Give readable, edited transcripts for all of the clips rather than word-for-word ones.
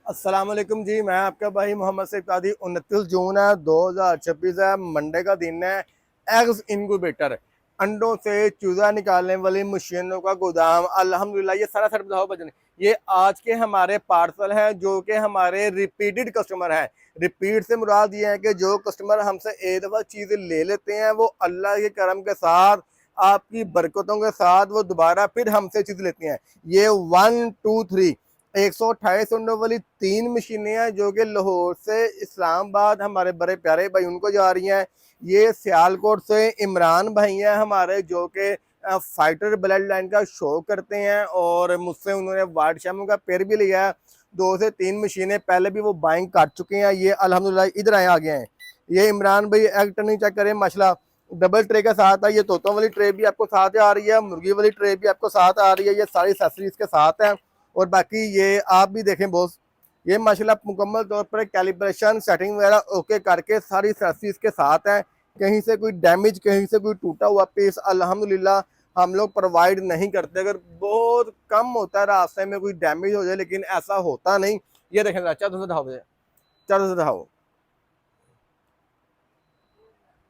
अस्सलाम वालेकुम जी। मैं आपका भाई मोहम्मद सैफ कादी। 29 जून है 2026 है, मंडे का दिन है। एग्स इनक्यूबेटर, अंडों से चूजा निकालने वाली मशीनों का गोदाम, अल्हम्दुलिल्लाह ये सारा सेट बताओ बजन। ये आज के हमारे पार्सल हैं जो कि हमारे रिपीटेड कस्टमर हैं। रिपीट से मुराद ये है कि जो कस्टमर हमसे एक दफ़ा चीज़ ले लेते हैं वो अल्लाह के करम के साथ, आपकी बरकतों के साथ वो दोबारा फिर हमसे चीज़ लेते हैं। ये 1 2 3 128 अंडों वाली 3 मशीनें हैं जो कि लाहौर से इस्लामाबाद हमारे बड़े प्यारे भाई उनको जा रही हैं। ये सियालकोट से इमरान भाई हैं हमारे जो कि फाइटर ब्लड लाइन का शो करते हैं और मुझसे उन्होंने वाइट शैम्पू का पेड़ भी लिया है। 2 से 3 मशीनें पहले भी वो बाइंग कर चुके हैं। ये अल्हम्दुलिल्लाह इधर आ गए हैं। ये इमरान भाई एग टर्निंग चेक करें माशाल्लाह, डबल ट्रे के साथ है। ये तोतों वाली ट्रे भी आपको साथ आ रही है, मुर्गी वाली ट्रे भी आपको साथ आ रही है। ये सारी एक्सेसरीज के साथ है। और बाकी ये आप भी देखें बॉस, ये माशाल्लाह मुकम्मल तौर पर कैलिब्रेशन सेटिंग वगैरह ओके करके सारी एक्सेसरीज के साथ है। कहीं से कोई डैमेज, कहीं से कोई टूटा हुआ पीस अल्हम्दुलिल्लाह हम लोग प्रोवाइड नहीं करते। अगर बहुत कम होता है रास्ते में कोई डैमेज हो जाए, लेकिन ऐसा होता नहीं। ये देखें चादर से दिखाओ, चादर से दिखाओ,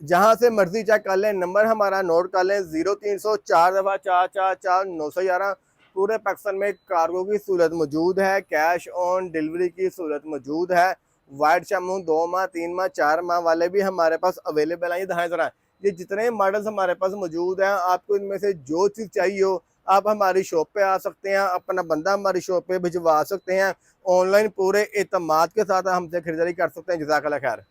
जहां से मर्जी चेक कर लें। नंबर हमारा नोट कर लें 0304 4 4 911। पूरे पाकिस्तान में कार्गो की सहूलत मौजूद है, कैश ऑन डिलीवरी की सहूलत मौजूद है। वाइट शैम्पू 2 माह 3 माह 4 माह वाले भी हमारे पास अवेलेबल हैं। ये दिखाएं जरा, ये जितने मॉडल्स हमारे पास मौजूद हैं, आपको इनमें से जो चीज़ चाहिए हो आप हमारी शॉप पे आ सकते हैं, अपना बंदा हमारी शॉप पे भिजवा सकते हैं। ऑनलाइन पूरे एतमाद के साथ हमसे खरीदारी कर सकते हैं। जज़ाकल्लाह खैर।